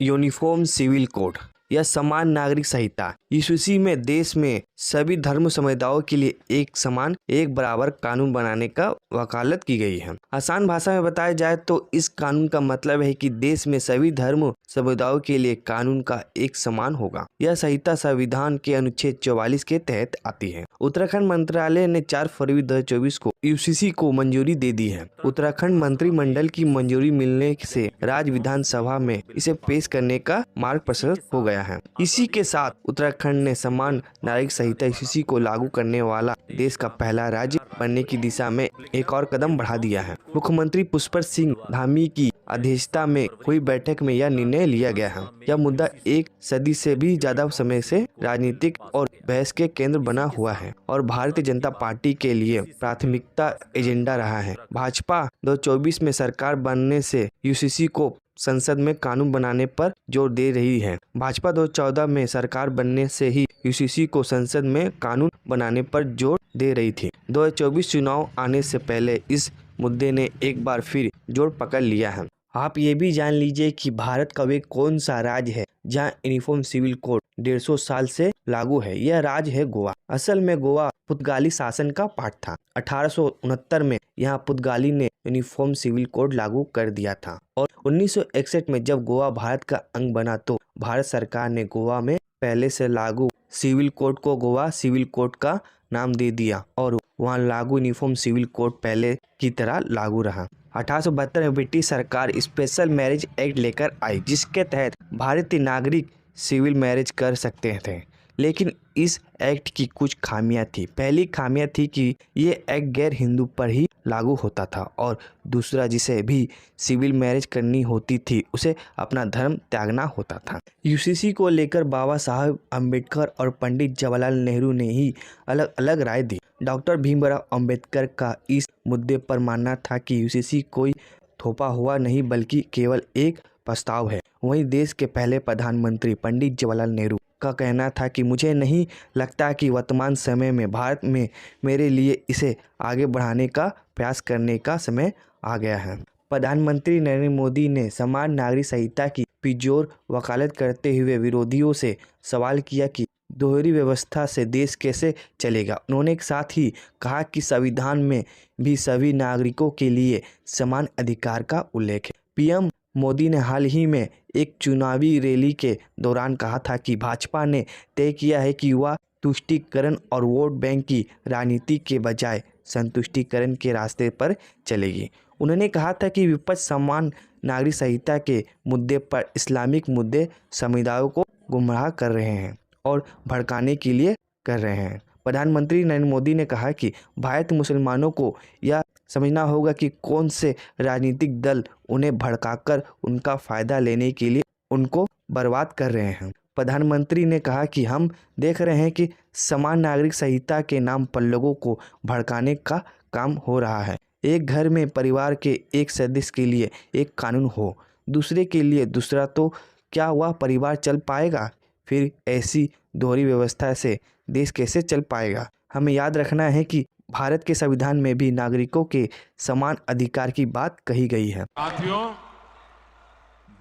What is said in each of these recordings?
Uniform civil code या समान नागरिक संहिता यूसीसी में देश में सभी धर्म समुदायों के लिए एक समान एक बराबर कानून बनाने का वकालत की गई है। आसान भाषा में बताया जाए तो इस कानून का मतलब है कि देश में सभी धर्म समुदायों के लिए कानून का एक समान होगा। यह संहिता संविधान के अनुच्छेद 44 के तहत आती है। उत्तराखंड मंत्रालय ने 4 फरवरी 2024 को यूसीसी को मंजूरी दे दी है। उत्तराखंड मंत्रिमंडल की मंजूरी मिलने से राज्य विधानसभा में इसे पेश करने का मार्ग प्रशस्त हो गया है। इसी के साथ उत्तराखंड ने समान नागरिक संहिता यूसीसी को लागू करने वाला देश का पहला राज्य बनने की दिशा में एक और कदम बढ़ा दिया है। मुख्यमंत्री पुष्कर सिंह धामी की अध्यक्षता में हुई बैठक में यह निर्णय लिया गया है। यह मुद्दा एक सदी से भी ज्यादा समय से राजनीतिक और बहस के केंद्र बना हुआ है और भारतीय जनता पार्टी के लिए प्राथमिकता एजेंडा रहा है। भाजपा 2024 में सरकार बनने से यूसीसी को संसद में कानून बनाने पर जोर दे रही है। भाजपा 2014 में सरकार बनने से ही यूसीसी को संसद में कानून बनाने पर जोर दे रही थी। 2024 चुनाव आने से पहले इस मुद्दे ने एक बार फिर जोर पकड़ लिया है। आप ये भी जान लीजिए कि भारत का वे कौन सा राज्य है जहां यूनिफॉर्म सिविल कोड 150 साल से लागू है। यह राज्य है गोवा। असल में गोवा पुर्तगाली शासन का पार्ट था। 1869 में यहाँ पुर्तगाली ने यूनिफॉर्म सिविल कोड लागू कर दिया था और 1961 में जब गोवा भारत का अंग बना तो भारत सरकार ने गोवा में पहले से लागू सिविल कोड को गोवा सिविल कोड का नाम दे दिया और वहाँ लागू यूनिफॉर्म सिविल कोड पहले की तरह लागू रहा। 1872 में ब्रिटिश सरकार स्पेशल मैरिज एक्ट लेकर आई जिसके तहत भारतीय नागरिक सिविल मैरिज कर सकते थे। लेकिन इस एक्ट की कुछ खामियां थी। पहली खामियां थी कि ये एक्ट गैर हिंदू पर ही लागू होता था और दूसरा जिसे भी सिविल मैरिज करनी होती थी उसे अपना धर्म त्यागना होता था। यूसीसी को लेकर बाबा साहब अम्बेडकर और पंडित जवाहरलाल नेहरू ने ही अलग अलग राय दी। डॉक्टर भीमराव अम्बेडकर का इस मुद्दे पर मानना था कि यूसीसी कोई थोपा हुआ नहीं बल्कि केवल एक प्रस्ताव है। वहीं देश के पहले प्रधानमंत्री पंडित जवाहरलाल नेहरू का कहना था कि मुझे नहीं लगता कि वर्तमान समय में भारत में मेरे लिए इसे आगे बढ़ाने का प्रयास करने का समय आ गया है। प्रधानमंत्री नरेंद्र मोदी ने समान नागरिक संहिता की पुरजोर वकालत करते हुए विरोधियों से सवाल किया कि दोहरी व्यवस्था से देश कैसे चलेगा। उन्होंने साथ ही कहा कि संविधान में भी सभी नागरिकों के लिए समान अधिकार का उल्लेख है। पीएम मोदी ने हाल ही में एक चुनावी रैली के दौरान कहा था कि भाजपा ने तय किया है कि वह तुष्टीकरण और वोट बैंक की राजनीति के बजाय संतुष्टीकरण के रास्ते पर चलेगी। उन्होंने कहा था कि विपक्ष समान नागरिक संहिता के मुद्दे पर इस्लामिक मुद्दे समुदायों को गुमराह कर रहे हैं और भड़काने के लिए कर रहे हैं। प्रधानमंत्री नरेंद्र मोदी ने कहा कि भारतीय मुसलमानों को यह समझना होगा कि कौन से राजनीतिक दल उन्हें भड़काकर उनका फायदा लेने के लिए उनको बर्बाद कर रहे हैं। प्रधानमंत्री ने कहा कि हम देख रहे हैं कि समान नागरिक संहिता के नाम पर लोगों को भड़काने का काम हो रहा है। एक घर में परिवार के एक सदस्य के लिए एक कानून हो, दूसरे के लिए दूसरा, तो क्या वह परिवार चल पाएगा? फिर ऐसी दोहरी व्यवस्था से देश कैसे चल पाएगा? हमें याद रखना है कि भारत के संविधान में भी नागरिकों के समान अधिकार की बात कही गई है। साथियों,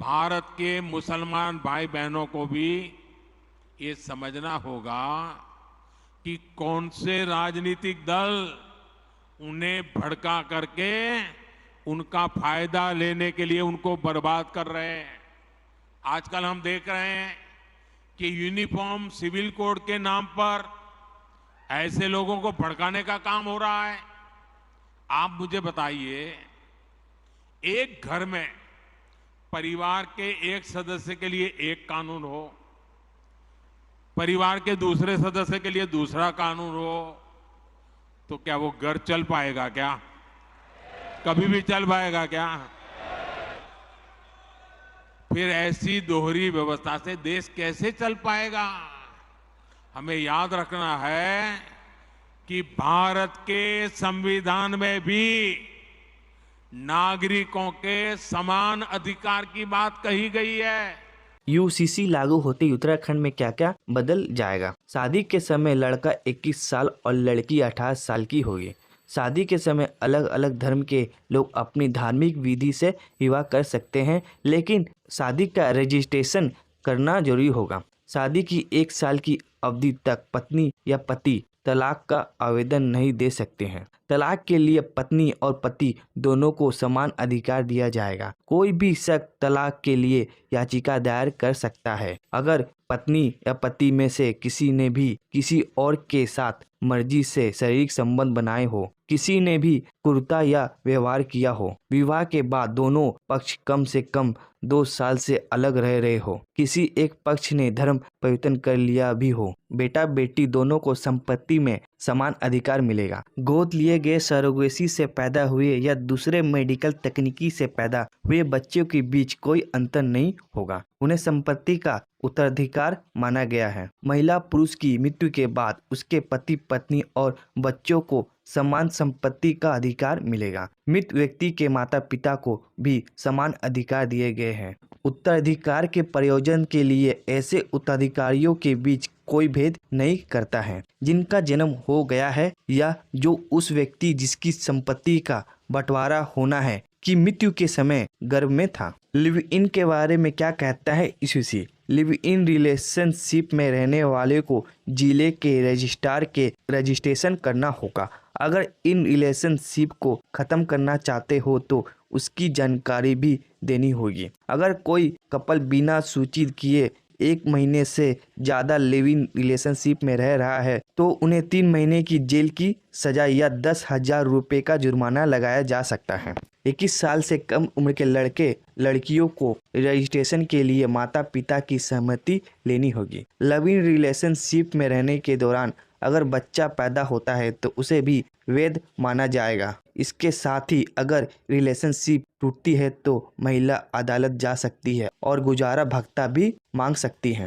भारत के मुसलमान भाई बहनों को भी ये समझना होगा कि कौन से राजनीतिक दल उन्हें भड़का करके उनका फायदा लेने के लिए उनको बर्बाद कर रहे हैं। आजकल हम देख रहे हैं कि यूनिफॉर्म सिविल कोड के नाम पर ऐसे लोगों को भड़काने का काम हो रहा है। आप मुझे बताइए, एक घर में परिवार के एक सदस्य के लिए एक कानून हो, परिवार के दूसरे सदस्य के लिए दूसरा कानून हो, तो क्या वो घर चल पाएगा? क्या कभी भी चल पाएगा क्या? फिर ऐसी दोहरी व्यवस्था से देश कैसे चल पाएगा? हमें याद रखना है कि भारत के संविधान में भी नागरिकों के समान अधिकार की बात कही गई है। यूसीसी लागू होते ही उत्तराखंड में क्या क्या बदल जाएगा? शादी के समय लड़का 21 साल और लड़की 18 साल की होगी। शादी के समय अलग अलग धर्म के लोग अपनी धार्मिक विधि से विवाह कर सकते हैं, लेकिन शादी का रजिस्ट्रेशन करना जरूरी होगा। शादी की 1 साल की अवधि तक पत्नी या पति तलाक का आवेदन नहीं दे सकते हैं। तलाक के लिए पत्नी और पति दोनों को समान अधिकार दिया जाएगा। कोई भी शख्स तलाक के लिए याचिका दायर कर सकता है अगर पत्नी या पति में से किसी ने भी किसी और के साथ मर्जी से शारीरिक संबंध बनाए हो, किसी ने भी क्रूरता या व्यवहार किया हो, विवाह के बाद दोनों पक्ष कम से कम 2 साल से अलग रह रहे हो, किसी एक पक्ष ने धर्म परिवर्तन कर लिया भी हो, बेटा बेटी दोनों को संपत्ति में समान अधिकार मिलेगा। गोद लिए गए सरोगेसी से पैदा हुए या दूसरे मेडिकल तकनीकी से पैदा हुए बच्चों के बीच कोई अंतर नहीं होगा, उन्हें संपत्ति का उत्तराधिकार माना गया है। महिला पुरुष की मृत्यु के बाद उसके पति पत्नी और बच्चों को समान संपत्ति का अधिकार मिलेगा। मृत व्यक्ति के माता पिता को भी समान अधिकार दिए गए हैं। उत्तराधिकार के प्रयोजन के लिए ऐसे उत्तराधिकारियों के बीच कोई भेद नहीं करता है जिनका जन्म हो गया है या जो उस व्यक्ति जिसकी संपत्ति का बंटवारा होना है की मृत्यु के समय गर्भ में था। लिव इन के बारे में क्या कहता है ईसीसी? लिव इन रिलेशनशिप में रहने वाले को जिले के रजिस्ट्रार के रजिस्ट्रेशन करना होगा। अगर इन रिलेशनशिप को ख़त्म करना चाहते हो तो उसकी जानकारी भी देनी होगी। अगर कोई कपल बिना सूचित किए 1 महीने से ज़्यादा लिव इन रिलेशनशिप में रह रहा है तो उन्हें 3 महीने की जेल की सजा या 10,000 रुपये का जुर्माना लगाया जा सकता है। 21 साल से कम उम्र के लड़के लड़कियों को रजिस्ट्रेशन के लिए माता पिता की सहमति लेनी होगी। लिव इन रिलेशनशिप में रहने के दौरान अगर बच्चा पैदा होता है तो उसे भी वैध माना जाएगा। इसके साथ ही अगर रिलेशनशिप टूटती है तो महिला अदालत जा सकती है और गुजारा भत्ता भी मांग सकती है।